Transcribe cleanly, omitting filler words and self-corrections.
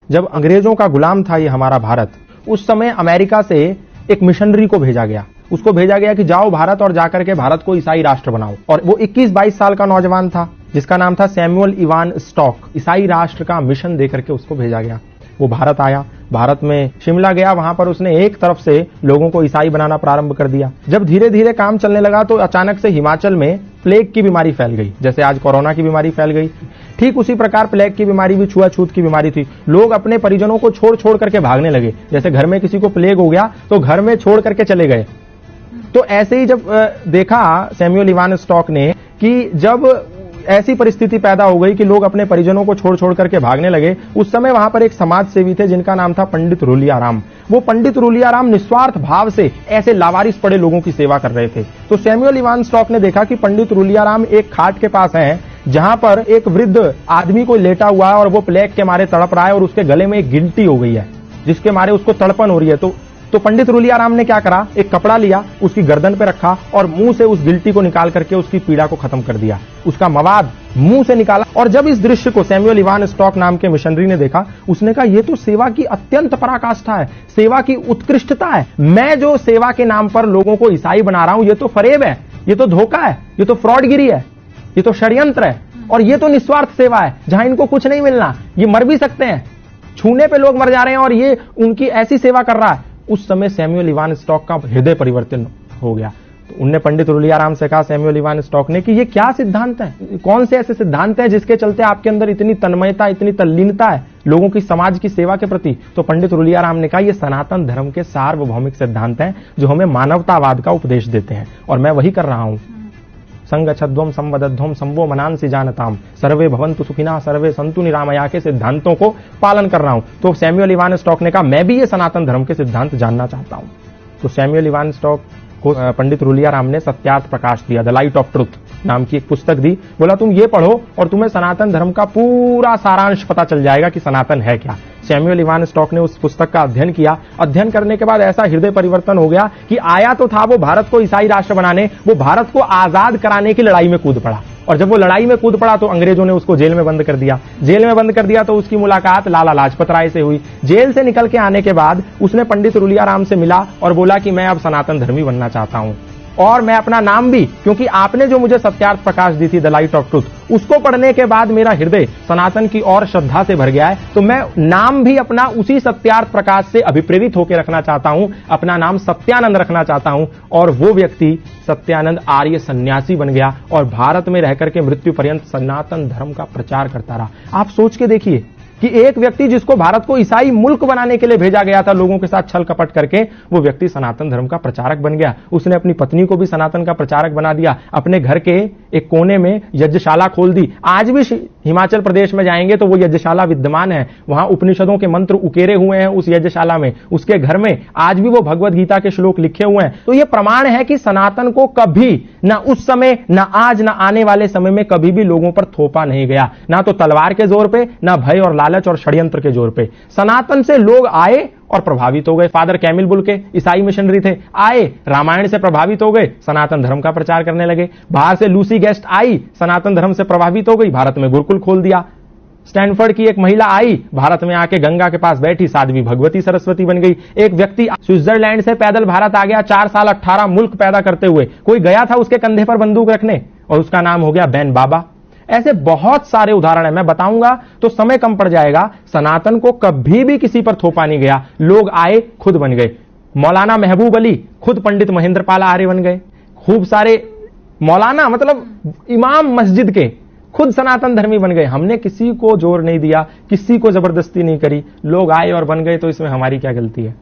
जब अंग्रेजों का गुलाम था ये हमारा भारत, उस समय अमेरिका से एक मिशनरी को भेजा गया। उसको भेजा गया कि जाओ भारत और जाकर के भारत को ईसाई राष्ट्र बनाओ। और वो 21-22 साल का नौजवान था जिसका नाम था सैमुअल इवान स्टॉक। ईसाई राष्ट्र का मिशन देकर के उसको भेजा गया। वो भारत आया, भारत में शिमला गया, वहां पर उसने एक तरफ से लोगों को ईसाई बनाना प्रारंभ कर दिया। जब धीरे धीरे काम चलने लगा तो अचानक से हिमाचल में प्लेग की बीमारी फैल गई। जैसे आज कोरोना की बीमारी फैल गई, ठीक उसी प्रकार प्लेग की बीमारी भी छुआछूत की बीमारी थी। लोग अपने परिजनों को छोड़ छोड़ करके भागने लगे। जैसे घर में किसी को प्लेग हो गया तो घर में छोड़ करके चले गए। तो ऐसे ही जब देखा सैमुअल इवान स्टॉक ने कि जब ऐसी परिस्थिति पैदा हो गई कि लोग अपने परिजनों को छोड़ छोड़ करके भागने लगे, उस समय वहां पर एक समाज सेवी थे जिनका नाम था पंडित रूलियाराम। वो पंडित रूलियाराम निस्वार्थ भाव से ऐसे लावारिस पड़े लोगों की सेवा कर रहे थे। तो सैमुअल इवान स्टॉक ने देखा कि पंडित रूलियाराम एक खाट के पास हैं जहां पर एक वृद्ध आदमी को लेटा हुआ है और वो प्लेग के मारे तड़प रहा है और उसके गले में एक गिल्टी हो गई है जिसके मारे उसको तड़पन हो रही है। तो पंडित रूलियाराम ने क्या करा, एक कपड़ा लिया, उसकी गर्दन पे रखा और मुंह से उस गिल्टी को निकाल करके उसकी पीड़ा को खत्म कर दिया। उसका मवाद मुंह से निकाला। और जब इस दृश्य को सैमुअल इवान स्टॉक नाम के मिशनरी ने देखा, उसने कहा ये तो सेवा की अत्यंत पराकाष्ठा है, सेवा की उत्कृष्टता है। मैं जो सेवा के नाम पर लोगों को ईसाई बना रहा हूं, ये तो फरेब है, ये तो धोखा है, ये तो फ्रॉडगिरी है, ये तो षड्यंत्र है और ये तो निस्वार्थ सेवा है जहां इनको कुछ नहीं मिलना, ये मर भी सकते हैं, छूने पे लोग मर जा रहे हैं और ये उनकी ऐसी सेवा कर रहा है। उस समय सैमुअल इवान स्टॉक का हृदय परिवर्तन हो गया। तो उनने पंडित रूलियाराम से कहा, सैमुअल इवान स्टॉक ने, कि ये क्या सिद्धांत है, कौन से ऐसे सिद्धांत है जिसके चलते आपके अंदर इतनी तन्मयता, इतनी तल्लीनता है लोगों की समाज की सेवा के प्रति। तो पंडित रूलियाराम ने कहा, ये सनातन धर्म के सार्वभौमिक सिद्धांत हैं जो हमें मानवतावाद का उपदेश देते हैं और मैं वही कर रहा हूं। संगच्छध्वम संवदध्वम संवो मनांसि जानताम सर्वे भवन्तु सुखिनः सर्वे सन्तु निरामया के सिद्धांतों को पालन कर रहा हूं। तो सैमुअल इवान स्टॉक ने कहा, मैं भी ये सनातन धर्म के सिद्धांत जानना चाहता हूं। तो सैमुअल इवान स्टॉक को पंडित रूलियाराम ने सत्यार्थ प्रकाश दिया, द लाइट ऑफ ट्रुथ नाम की एक पुस्तक दी। बोला तुम ये पढ़ो और तुम्हें सनातन धर्म का पूरा सारांश पता चल जाएगा कि सनातन है क्या। सैमुअल इवान स्टॉक ने उस पुस्तक का अध्ययन किया। अध्ययन करने के बाद ऐसा हृदय परिवर्तन हो गया कि आया तो था वो भारत को ईसाई राष्ट्र बनाने, वो भारत को आजाद कराने की लड़ाई में कूद पड़ा। और जब वो लड़ाई में कूद पड़ा तो अंग्रेजों ने उसको जेल में बंद कर दिया। जेल में बंद कर दिया तो उसकी मुलाकात लाला लाजपत राय से हुई। जेल से निकल के आने के बाद उसने पंडित रूलियाराम से मिला और बोला कि मैं अब सनातन धर्मी बनना चाहता हूं और मैं अपना नाम भी, क्योंकि आपने जो मुझे सत्यार्थ प्रकाश दी थी, द लाइट ऑफ ट्रुथ, उसको पढ़ने के बाद मेरा हृदय सनातन की और श्रद्धा से भर गया है। तो मैं नाम भी अपना उसी सत्यार्थ प्रकाश से अभिप्रेरित होकर रखना चाहता हूं। अपना नाम सत्यानंद रखना चाहता हूं। और वो व्यक्ति सत्यानंद आर्य सन्यासी बन गया और भारत में रहकर के मृत्यु पर्यंत सनातन धर्म का प्रचार करता रहा। आप सोच के देखिए कि एक व्यक्ति जिसको भारत को ईसाई मुल्क बनाने के लिए भेजा गया था, लोगों के साथ छल कपट करके, वो व्यक्ति सनातन धर्म का प्रचारक बन गया। उसने अपनी पत्नी को भी सनातन का प्रचारक बना दिया। अपने घर के एक कोने में यज्ञशाला खोल दी। आज भी हिमाचल प्रदेश में जाएंगे तो वो यज्ञशाला विद्यमान है। वहां उपनिषदों के मंत्र उकेरे हुए हैं उस यज्ञशाला में। उसके घर में आज भी वो भगवत गीता के श्लोक लिखे हुए हैं। तो ये प्रमाण है कि सनातन को कभी, ना उस समय, ना आज, ना आने वाले समय में कभी भी लोगों पर थोपा नहीं गया। ना तो तलवार के जोर पे, ना भय और लालच और षड्यंत्र के जोर पे। सनातन से लोग आए और प्रभावित हो गए। फादर कैमिल बुल के ईसाई मिशनरी थे, आए, रामायण से प्रभावित हो गए, सनातन धर्म का प्रचार करने लगे। बाहर से लूसी गेस्ट आई, सनातन धर्म से प्रभावित हो गई, भारत में गुरुकुल खोल दिया। स्टैनफोर्ड की एक महिला आई, भारत में आके गंगा के पास बैठी, साध्वी भगवती सरस्वती बन गई। एक व्यक्ति स्विट्जरलैंड से पैदल भारत आ गया, 4 साल 18 मुल्क पैदा करते हुए। कोई गया था उसके कंधे पर बंदूक रखने और उसका नाम हो गया बैन बाबा। ऐसे बहुत सारे उदाहरण है, मैं बताऊंगा तो समय कम पड़ जाएगा। सनातन को कभी भी किसी पर थोपा नहीं गया। लोग आए, खुद बन गए। मौलाना महबूब अली खुद पंडित महेंद्रपाल आर्य बन गए। खूब सारे मौलाना, मतलब इमाम मस्जिद के, खुद सनातन धर्मी बन गए। हमने किसी को जोर नहीं दिया, किसी को जबरदस्ती नहीं करी, लोग आए और बन गए। तो इसमें हमारी क्या गलती है?